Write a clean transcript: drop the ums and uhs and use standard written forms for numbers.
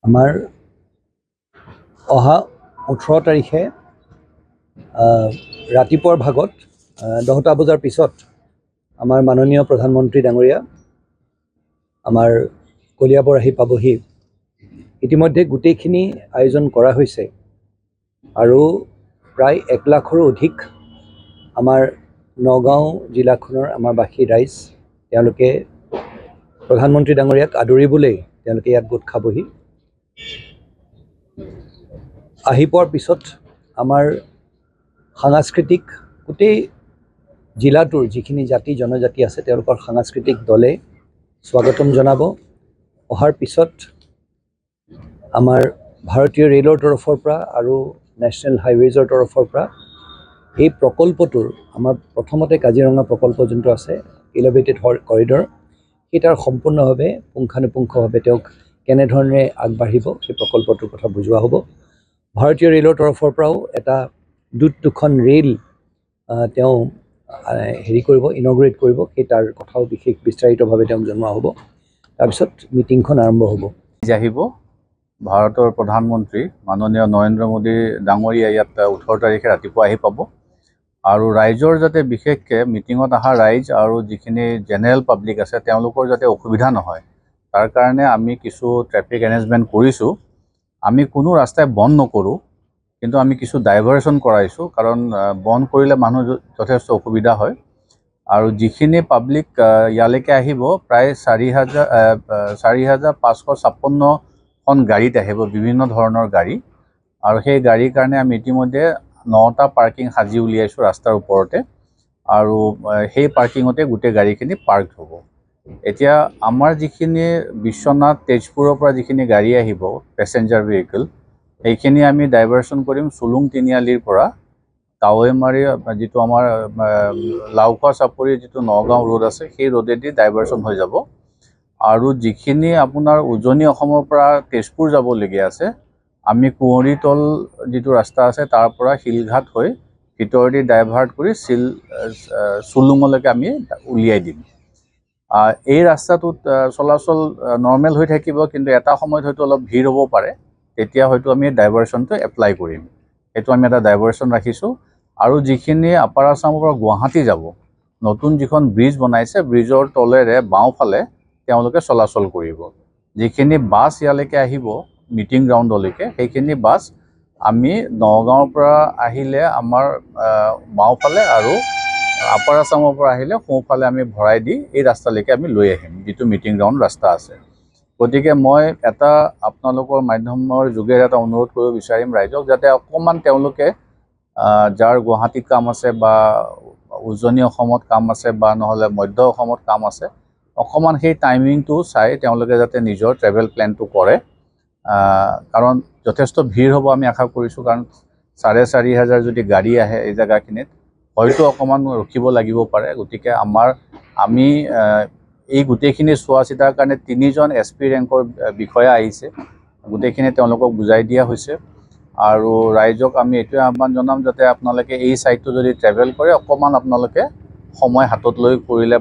আমাৰ অহা 18 তাৰিখে ৰাতিপুৱাৰ ভাগত 10টা বজাৰ পিছত আমাৰ মাননীয় প্ৰধানমন্ত্ৰী ডাঙৰীয়া আমাৰ কলিয়াবৰ আহি পাবহি। ইতিমধ্যে গোটেইখিনি আয়োজন কৰা হৈছে আৰু প্ৰায় 1 লাখৰো অধিক আমাৰ নগাঁও জিলাখনৰ আমাৰ বাসী ৰাইজ তেওঁলোকে প্ৰধানমন্ত্ৰী ডাঙৰীয়াক আদৰিবলৈ তেওঁলোকে ইয়াত গোট খাবহি। আহি পোৱাৰ পিছত আমাৰ সাংস্কৃতিক গোটেই জিলাটোৰ যিখিনি জাতি জনজাতি আছে তেওঁলোকৰ সাংস্কৃতিক দলে স্বাগতম জনাব। অহাৰ পিছত আমাৰ ভাৰতীয় ৰেলৰ তৰফৰ পৰা আৰু নেশ্যনেল হাইৱেজৰ তৰফৰ পৰা এই প্ৰকল্পটোৰ আমাৰ প্ৰথমতে কাজিৰঙা প্ৰকল্প যোনটো আছে এলিভেটেড কৰিডৰ, সেই তাৰ সম্পূৰ্ণভাৱে পুংখানুপুংখভাৱে তেওঁক কেনেধৰণে আগবাঢ়িব সেই প্ৰকল্পটোৰ কথা বুজোৱা হ'ব। ভাৰতীয় ৰেলৰ তৰফৰ পৰাও এটা দুখন ৰেল তেওঁ কৰিব ইনগ্ৰেট কৰিব, সেই তাৰ কথাও বিশেষ বিস্তাৰিতভাৱে তেওঁক জনোৱা হ'ব। তাৰপিছত মিটিংখন আৰম্ভ হ'ব। আহিব ভাৰতৰ প্ৰধানমন্ত্ৰী মাননীয় নৰেন্দ্ৰ মোদী ডাঙৰীয়া ইয়াত 18 তাৰিখে ৰাতিপুৱা আহি পাব আৰু ৰাইজৰ যাতে বিশেষকৈ মিটিঙত অহা ৰাইজ আৰু যিখিনি জেনেৰেল পাব্লিক আছে তেওঁলোকৰ যাতে অসুবিধা নহয় তাৰ কাৰণে আমি কিছু ট্ৰেফিক এৰেঞ্জমেণ্ট কৰিছোঁ। আমি কোনো ৰাস্তাই বন্ধ নকৰোঁ, কিন্তু আমি কিছু ডাইভাৰশ্যন কৰাইছোঁ, কাৰণ বন্ধ কৰিলে মানুহ যথেষ্ট অসুবিধা হয়। আৰু যিখিনি পাব্লিক ইয়ালৈকে আহিব প্ৰায় 4,556খন গাড়ীত আহিব, বিভিন্ন ধৰণৰ গাড়ী, আৰু সেই গাড়ীৰ কাৰণে আমি ইতিমধ্যে 9টা পাৰ্কিং সাজি উলিয়াইছোঁ ৰাস্তাৰ ওপৰতে, আৰু সেই পাৰ্কিঙতে গোটেই গাড়ীখিনি পাৰ্ক হ'ব। এতিয়া আমাৰ যিখিনি বিশ্বনাথ তেজপুৰৰ পৰা যিখিনি গাড়ী আহিব পেছেঞ্জাৰ ভেহিকেল, সেইখিনি আমি ডাইভাৰশ্যন কৰিম চুলুং তিনিআলিৰ পৰা কাৱৈমাৰী যিটো আমাৰ লাওখোৱা চাপৰি যিটো নগাঁও ৰোড আছে সেই ৰোডেদি ডাইভাৰশ্যন হৈ যাব। আৰু যিখিনি আপোনাৰ উজনি অসমৰ পৰা তেজপুৰ যাবলগীয়া আছে আমি কুঁৱৰীতল যিটো ৰাস্তা আছে তাৰ পৰা শিলঘাট হৈ ভিতৰেদি ডাইভাৰ্ট কৰি চুলুঙলৈকে আমি উলিয়াই দিম। এই ৰাস্তাটোত চলাচল নৰ্মেল হৈ থাকিব, কিন্তু এটা সময়ত হয়তো অলপ ভিৰ হ'ব পাৰে, তেতিয়া হয়তো আমি ডাইভাৰশ্যনটো এপ্লাই কৰিম। সেইটো আমি এটা ডাইভাৰশ্যন ৰাখিছোঁ। আৰু যিখিনি আপাৰ আছামৰ পৰা গুৱাহাটী যাব, নতুন যিখন ব্ৰিজ বনাইছে ব্ৰিজৰ তলেৰে বাওঁফালে তেওঁলোকে চলাচল কৰিব। যিখিনি বাছ ইয়ালৈকে আহিব মিটিং গ্ৰাউণ্ডলৈকে, সেইখিনি বাছ আমি নগাঁৱৰ পৰা আহিলে আমাৰ বাওঁফালে আৰু আপাৰ আছামৰ পৰা আহিলে সোঁফালে আমি ভৰাই দি এই ৰাস্তালৈকে আমি লৈ আহিম, যিটো মিটিং গ্ৰাউণ্ড ৰাস্তা আছে। গতিকে মই এটা আপোনালোকৰ মাধ্যমৰ যোগেৰে এটা অনুৰোধ কৰিব বিচাৰিম ৰাইজক, যাতে অকণমান তেওঁলোকে যাৰ গুৱাহাটীত কাম আছে বা উজনি অসমত কাম আছে বা নহ'লে মধ্য অসমত কাম আছে, অকণমান সেই টাইমিংটো চাই তেওঁলোকে যাতে নিজৰ ট্ৰেভেল প্লেনটো কৰে, কাৰণ যথেষ্ট ভিৰ হ'ব আমি আশা কৰিছোঁ। কাৰণ 4,500 যদি গাড়ী আহে এই জেগাখিনিত, হয়তো অকণমান ৰখিব লাগিব পাৰে। গতিকে আমি এই গোটেইখিনি চোৱা চিতাৰ কাৰণে 3জন SP ৰেংকৰ বিষয়া আহিছে, গোটেইখিনি তেওঁলোকক বুজাই দিয়া হৈছে। আৰু ৰাইজক আমি এইটোৱে আহ্বান জনাম যাতে আপোনালোকে এই ছাইডটো যদি ট্ৰেভেল কৰে অকণমান আপোনালোকে সময় হাতত লৈ কৰিলে